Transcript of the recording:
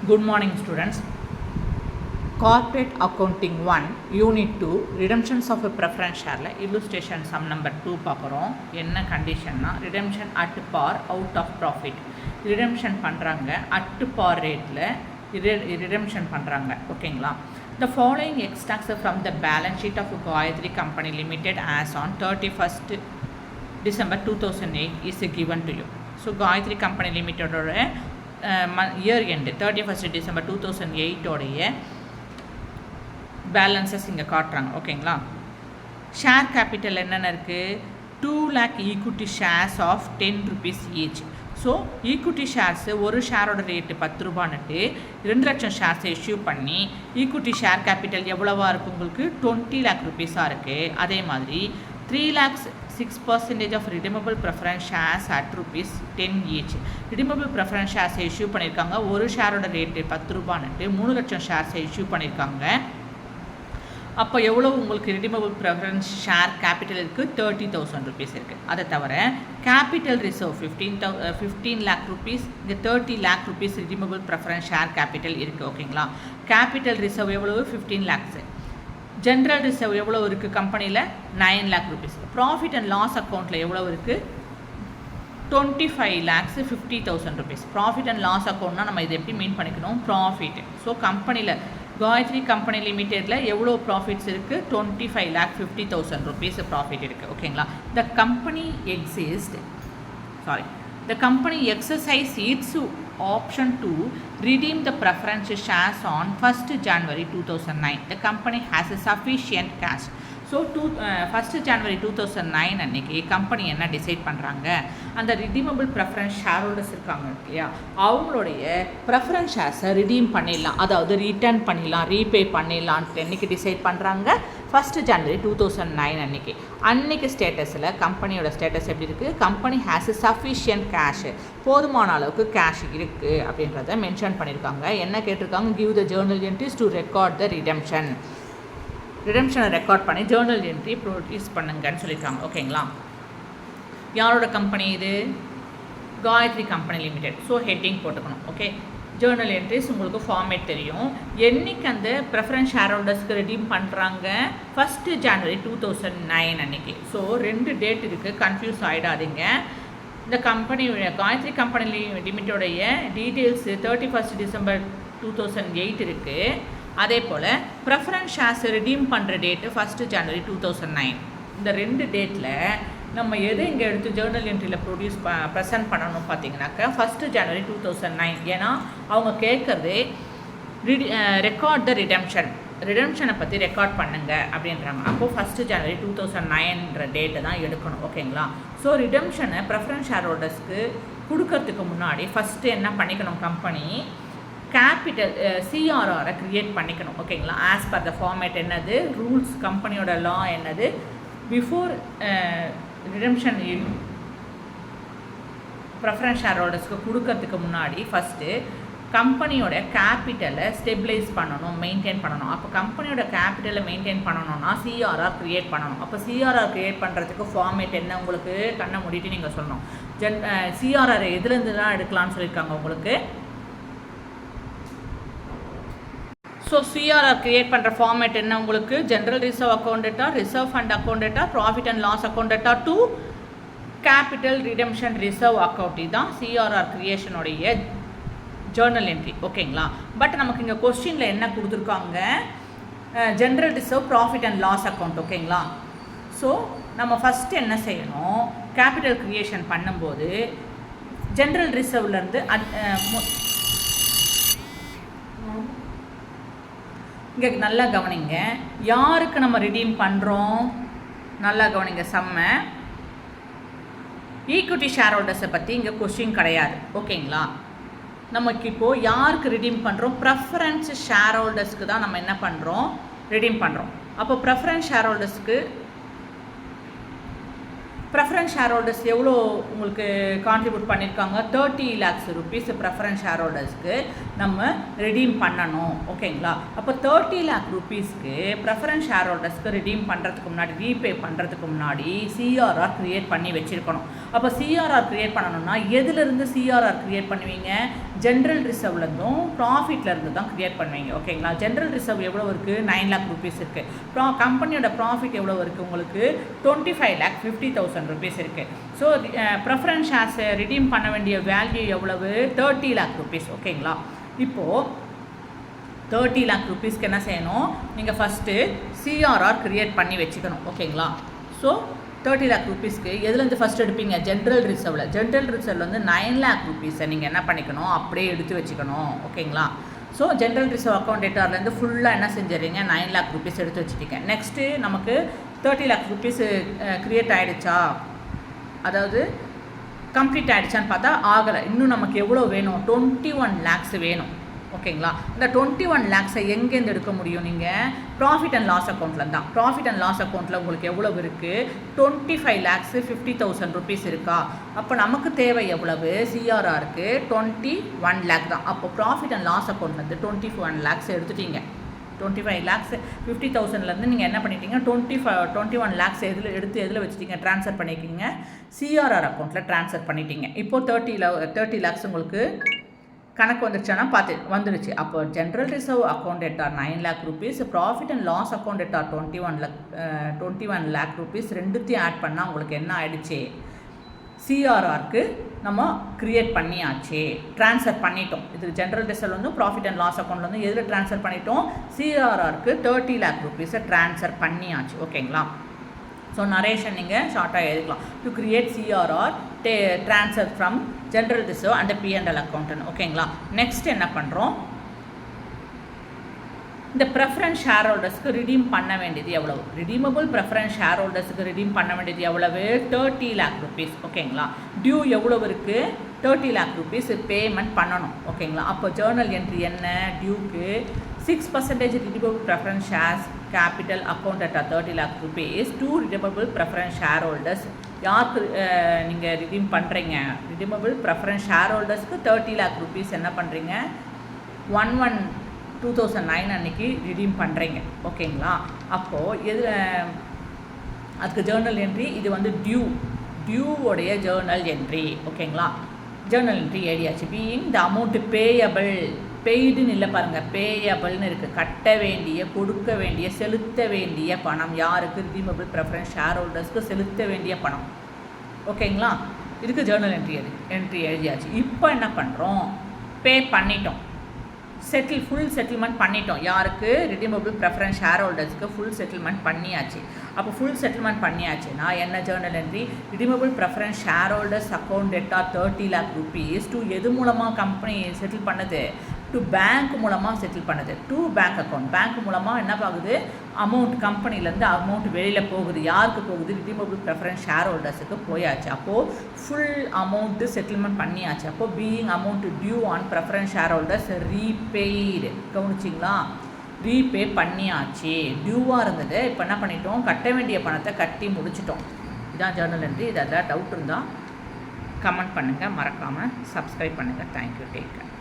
Good morning, students. Corporate Accounting 1, Unit 2, Redemptions of a Preference Share, illustration sum number 2 பார்க்குறோம். என்ன கண்டிஷன்னா redemption at par out of profit. redemption பண்ணுறாங்க at par rateல redemption பண்ணுறாங்க. ஓகேங்களா? The following extracts from the balance sheet of Gayatri Company Limited as on 31st December 2008 is given to you. So, Gayatri Company Limited year end 31st December 2008 balances இங்கே காட்டுறாங்க. ஓகேங்களா? Share capital என்னென்ன இருக்குது? 2 lakh equity shares of 10 rupees each. So equity shares ஒரு ஷேரோட rate 10 ரூபான்னுட்டு 2 லட்சம் ஷேர்ஸை இஷ்யூ பண்ணி ஈக்குவிட்டி ஷேர் கேபிட்டல் எவ்வளவா இருக்குது? உங்களுக்கு 20 lakh rupees இருக்குது. அதே மாதிரி 3 lakhs 6% of redeemable preference shares at rupees 10 each. redeemable preference shares issue பண்ணியிருக்காங்க. ஒரு ஷேரோட ரேட்டு 10 ரூபான்னுட்டு 3 லட்சம் ஷேர்ஸை இஷ்யூ பண்ணியிருக்காங்க. அப்போ எவ்வளோ உங்களுக்கு redeemable preference share capital இருக்குது? 30,000 rupees இருக்குது. அதை தவிர capital reserve 15 lakh rupees, இங்கே 30 lakh rupees redeemable preference share capital இருக்குது. ஓகேங்களா? capital reserve எவ்வளவு? 15 lakhs. ஜென்ரல் ரிசர்வ் எவ்வளோ இருக்குது கம்பெனியில்? 9 lakh rupees. Profit and loss அக்கௌண்ட்டில் எவ்வளோ இருக்குது? 25 lakhs 50,000 rupees. Profit and loss அக்கௌண்ட்னா நம்ம இதை எப்படி மீன் பண்ணிக்கணும்? ப்ராஃபிட். ஸோ கம்பெனியில் காயத்ரி கம்பெனி லிமிடெடில் எவ்வளோ ப்ராஃபிட்ஸ் இருக்குது? 25 lakh 50,000 rupees ப்ராஃபிட் இருக்குது. ஓகேங்களா? The company exercise its option to redeem the preference shares on 1st January 2009. The company has a sufficient cash. So 1st January 2009 அன்றைக்கி கம்பெனி என்ன டிசைட் பண்ணுறாங்க? அந்த redeemable preference share holders இருக்காங்க இல்லையா, அவங்களுடைய preference ஷேர்ஸை redeem பண்ணிடலாம், அதாவது ரிட்டர்ன் பண்ணிடலாம், ரீபே பண்ணிடலான்ட்டு என்றைக்கு டிசைட் பண்ணுறாங்க? 1st January 2009 அன்றைக்கி ஸ்டேட்டஸில் கம்பெனியோட ஸ்டேட்டஸ் எப்படி இருக்குது? Company has a sufficient cash, போதுமான அளவுக்கு கேஷ் இருக்குது அப்படின்றத மென்ஷன் பண்ணியிருக்காங்க. என்ன கேட்டிருக்காங்க? Give the journal entries to record the ரிடெம்ஷனை ரெக்கார்ட் பண்ணி ஜேர்னல் என்ட்ரி ப்ரொடியூஸ் பண்ணுங்கன்னு சொல்லியிருக்காங்க. ஓகேங்களா? யாரோட கம்பெனி இது? Gayatri company limited. So heading போட்டுக்கணும். ஓகே, ஜேர்னல் என்ட்ரிஸ் உங்களுக்கு ஃபார்மேட் தெரியும். என்றைக்கு அந்த ப்ரெஃபரன்ஸ் ஷேர் ஹோல்டர்ஸ்க்கு ரெடீம் பண்ணுறாங்க? 1st January 2009 அன்றைக்கி. ஸோ 2 டேட் இருக்குது, கன்ஃபியூஸ் ஆகிடாதீங்க. இந்த கம்பெனியோட காயத்ரி கம்பெனி லிமிட்டோடைய டீட்டெயில்ஸு 31st December 2008 இருக்குது. அதே போல் ப்ரெஃபரன்ஸ் ஷேர்ஸ் ரிடீம் பண்ணுற டேட்டு 1st January 2009. இந்த 2 டேட்டில் நம்ம எது இங்கே எடுத்து ஜேர்னல் என்ட்ரியில் ப்ரெசென்ட் பண்ணணும் பார்த்தீங்கன்னாக்கா 1st January 2009. ஏன்னா அவங்க கேட்குறது ரெக்கார்ட் த ரிடெம்ஷனை பற்றி ரெக்கார்ட் பண்ணுங்க அப்படின்றாங்க. அப்போது 1st January 2009 டேட்டை தான் எடுக்கணும். ஓகேங்களா? ஸோ ரிடெம்ஷனை ப்ரெஃபரன்ஸ் ஷேர் ஹோல்டர்ஸ்க்கு கொடுக்கறதுக்கு முன்னாடி ஃபஸ்ட்டு என்ன பண்ணிக்கணும்? கம்பெனி கேபிட்டல் சிஆர்ஆரை க்ரியேட் பண்ணிக்கணும். ஓகேங்களா? ஆஸ் பர் த ஃபார்மேட் என்னது? ரூல்ஸ், கம்பெனியோட லா என்னது? பிஃபோர் ரிடெம்ஷன் ப்ரெஃபரன்ஸ் ஷேர் ஹோல்டர்ஸ்க்கு கொடுக்கறதுக்கு முன்னாடி ஃபஸ்ட்டு கம்பெனியோட கேபிட்டலை ஸ்டெபிலைஸ் பண்ணணும், மெயின்டைன் பண்ணணும். அப்போ கம்பெனியோட கேபிட்டலை மெயின்டைன் பண்ணணும்னா சிஆர்ஆர் க்ரியேட் பண்ணணும். அப்போ சிஆர்ஆர் க்ரியேட் பண்ணுறதுக்கு ஃபார்மேட் என்ன? உங்களுக்கு கண்ணை மூடிட்டு நீங்கள் சொல்லணும். சிஆர்ஆர் எதுலேருந்து தான் எடுக்கலாம்னு சொல்லியிருக்காங்க உங்களுக்கு. ஸோ சிஆர்ஆர் க்ரியேட் பண்ணுற ஃபார்மேட் என்ன உங்களுக்கு? General reserve account data, reserve fund account data, profit and loss account data to capital redemption reserve account. தான் சிஆர்ஆர் க்ரியேஷனுடைய ஜேர்னல் என்ட்ரி. ஓகேங்களா? பட் நமக்கு இங்கே கொஸ்டினில் என்ன கொடுத்துருக்காங்க? General reserve, profit and loss account. ஓகேங்களா? ஸோ நம்ம ஃபஸ்ட்டு என்ன செய்யணும்? கேபிட்டல் க்ரியேஷன் பண்ணும்போது ஜென்ரல் ரிசர்வ்லேருந்து இங்கே நல்லா கவனிங்க. யாருக்கு நம்ம ரிடீம் பண்ணுறோம்? நல்லா கவனிங்க. செம்ம ஈக்விட்டி ஷேர் ஹோல்டர்ஸை பற்றி இங்கே கொஸ்டின் கிடையாது. ஓகேங்களா? நமக்கு இப்போது யாருக்கு ரிடீம் பண்ணுறோம்? ப்ரெஃபரன்ஸ் ஷேர் ஹோல்டர்ஸ்க்கு தான் நம்ம என்ன பண்ணுறோம்? ரிடீம் பண்ணுறோம். அப்போ ப்ரெஃபரன்ஸ் ஷேர் ஹோல்டர்ஸ்க்கு ப்ரெஃபரன்ஸ் ஷேர் ஹோல்டர்ஸ் எவ்வளோ உங்களுக்கு கான்ட்ரிபியூட் பண்ணியிருக்காங்க? 30 lakhs rupees ப்ரெஃபரன்ஸ் ஷேர் ஹோல்டர்ஸ்க்கு நம்ம ரெடீம் பண்ணணும். ஓகேங்களா? அப்போ 30 lakh rupeesக்கு ப்ரெஃபரன்ஸ் ஷேர் ஹோல்டர்ஸ்க்கு ரெடீம் பண்ணுறதுக்கு முன்னாடி, ரீபே பண்ணுறதுக்கு முன்னாடி சிஆர்ஆர் க்ரியேட் பண்ணி வச்சுருக்கணும். அப்போ சிஆர்ஆர் க்ரியேட் பண்ணணும்னா எதுலேருந்து சிஆர்ஆர் க்ரியேட் பண்ணுவீங்க? ஜென்ரல் ரிசர்வ்லேருந்தும் ப்ராஃபிட்லேருந்து தான் க்ரியேட் பண்ணுவீங்க. ஓகேங்களா? ஜென்ரல் ரிசர்வ் எவ்வளோ இருக்குது? 9 lakh rupees இருக்குது. கம்பெனியோட ப்ராஃபிட் எவ்வளோ இருக்குது உங்களுக்கு? 25,50,000 rupees இருக்குது. ஸோ ப்ரெஃபரன்ஸ் ஷேர்ஸை ரிடீம் பண்ண வேண்டிய வேல்யூ எவ்வளவு? 30 lakh rupees. ஓகேங்களா? இப்போது 30 lakh rupeesக்கு என்ன செய்யணும்? நீங்கள் ஃபஸ்ட்டு சிஆர்ஆர் க்ரியேட் பண்ணி வச்சுக்கணும். ஓகேங்களா? ஸோ 30 lakh rupeesக்கு எதுலேருந்து ஃபஸ்ட் எடுப்பீங்க? ஜென்ரல் ரிசர்வில். ஜென்ரல் ரிசர்வில் வந்து 9 lakh rupeesஸை நீங்கள் என்ன பண்ணிக்கணும்? அப்படியே எடுத்து வச்சுக்கணும். ஓகேங்களா? ஸோ ஜென்ரல் ரிசர்வ் அக்கௌண்ட் டேட்டார்லேருந்து ஃபுல்லாக என்ன செஞ்சிடறீங்க? 9 lakh rupees எடுத்து வச்சுட்டீங்க. நெக்ஸ்ட்டு நமக்கு 30 lakh rupees க்ரியேட் ஆகிடுச்சா, அதாவது கம்ப்ளீட் ஆகிடுச்சான்னு பார்த்தா ஆகலை. இன்னும் நமக்கு எவ்வளோ வேணும்? 21 lakhs வேணும். ஓகேங்களா? இந்த 21 lakhs எங்கேருந்து எடுக்க முடியும்? நீங்கள் ப்ராஃபிட் அண்ட் லாஸ் அக்கௌண்ட்டில் தான். ப்ராஃபிட் அண்ட் லாஸ் அக்கௌண்ட்டில் உங்களுக்கு எவ்வளோ இருக்குது? 25,50,000 rupees இருக்கா? அப்போ நமக்கு தேவை எவ்வளவு? சிஆர்ஆருக்கு 21 lakh தான். அப்போ ப்ராஃபிட் அண்ட் லாஸ் அக்கௌண்ட்லேருந்து 21 lakhs எடுத்துட்டீங்க. 25,50,000லேருந்து நீங்கள் என்ன பண்ணிட்டீங்க? 21 lakhs எதில் வச்சுட்டீங்க? ட்ரான்ஸ்ஃபர் பண்ணிக்கிங்க. சிஆர்ஆர் அக்கௌண்ட்டில் ட்ரான்ஸ்ஃபர் பண்ணிட்டீங்க. இப்போது 30 lakhs உங்களுக்கு கணக்கு வந்துருச்சானா வந்துடுச்சு. அப்போ ஜென்ரல் ரிசர்வ் அக்கௌண்ட் எட்டார் 9 lakh rupees, profit and loss account எட்டார் 21 lakh rupees. ரெண்டுத்தையும் ஆட் பண்ணால் உங்களுக்கு என்ன ஆகிடுச்சு? சிஆர்ஆருக்கு நம்ம க்ரியேட் பண்ணியாச்சு, ட்ரான்ஸ்ஃபர் பண்ணிட்டோம். இது ஜென்ரல் ரிசர்வ் வந்து ப்ராஃபிட் அண்ட் லாஸ் அக்கௌண்ட் வந்து எதில் ட்ரான்ஸ்ஃபர் பண்ணிட்டோம்? சிஆர்ஆருக்கு 30 lakh rupees ட்ரான்ஸ்ஃபர் பண்ணியாச்சு. ஓகேங்களா? ஸோ நரேஷன் நீங்கள் ஷார்ட்டாக எழுதிக்கலாம். To create CRR transfer from general reserve and P&L அக்கௌண்ட்னு. ஓகேங்களா? நெக்ஸ்ட் என்ன பண்ணுறோம்? இந்த ப்ரெஃபரன்ஸ் ஷேர் ஹோல்டர்ஸ்க்கு ரிடீம் பண்ண வேண்டியது எவ்வளவு? ரிடீமபிள் ப்ரெஃபரன்ஸ் ஷேர் ஹோல்டர்ஸுக்கு ரிடீம் பண்ண வேண்டியது எவ்வளவு? 30 lakh rupees. ஓகேங்களா? டியூ எவ்வளவு இருக்குது? 30 lakh rupees பேமெண்ட் பண்ணணும். ஓகேங்களா? அப்போ ஜேர்னல் என்ட்ரி என்ன? Duke 6% redeemable preference shares capital account at 30 lakh rupees. 2 redeemable preference shareholders. யாருக்கு நீங்கள் ரிடீம் பண்ணுறீங்க? ரிடீமபிள் ப்ரெஃபரன்ஸ் ஷேர் ஹோல்டர்ஸ்க்கு 30 lakh rupees என்ன பண்ணுறீங்க? 1/1/2009 அன்றைக்கி ரிடீம் பண்ணுறீங்க. ஓகேங்களா? அப்போது அதுக்கு ஜேர்னல் என்ட்ரி இது வந்து டியூவோடைய ஜேர்னல் என்ட்ரி. ஓகேங்களா? ஜேர்னல் என்ட்ரி ஏடியாச்சு. பீயிங் த அமௌண்ட் பேயபிள், பெய்டுன்னு இல்லை பாருங்கள், பேயபிள்னு இருக்குது. கட்ட வேண்டிய, கொடுக்க வேண்டிய, செலுத்த வேண்டிய பணம் யாருக்கு? ரிடீமபிள் ப்ரெஃபரன்ஸ் ஷேர் ஹோல்டர்ஸ்க்கு செலுத்த வேண்டிய பணம். ஓகேங்களா? இதுக்கு ஜேர்னல் என்ட்ரி எழுதியாச்சு. இப்போ என்ன பண்ணுறோம்? பே பண்ணிட்டோம், ஃபுல் செட்டில்மெண்ட் பண்ணிட்டோம். யாருக்கு? ரிடீமபிள் ப்ரெஃபரன்ஸ் ஷேர் ஹோல்டர்ஸ்க்கு ஃபுல் செட்டில்மெண்ட் பண்ணியாச்சு. அப்போ ஃபுல் செட்டில்மெண்ட் பண்ணியாச்சுன்னா என்ன journal entry? Redeemable preference share holders account எட்டா 30 lakh rupees. டு எது மூலமாக கம்பெனி செட்டில் பண்ணுது? டு பேங்க் மூலமாக செட்டில் பண்ணுது. To bank account. பேங்க் மூலமாக என்ன ஆகுது? அமௌண்ட் கம்பெனிலேருந்து அமௌண்ட் வெளியில் போகுது. யாருக்கு போகுது? ரிடீமபிள் ப்ரெஃபரன்ஸ் ஷேர் ஹோல்டர்ஸுக்கு போயாச்சு. அப்போது ஃபுல் அமௌண்ட்டு செட்டில்மெண்ட் பண்ணியாச்சு. அப்போது being amount due on preference share holders repaid. கவனிச்சிங்களா? ரீபே பண்ணியாச்சு. டியூவாக இருந்தது, இப்போ என்ன பண்ணிட்டோம்? கட்ட வேண்டிய பணத்தை கட்டி முடிச்சிட்டோம். இதான் ஜேர்னல் என்ட்ரி. இது எதாவது டவுட் இருந்தால் கமெண்ட் பண்ணுங்கள், மறக்காமல் சப்ஸ்கிரைப் பண்ணுங்கள். தேங்க்யூ. Take care.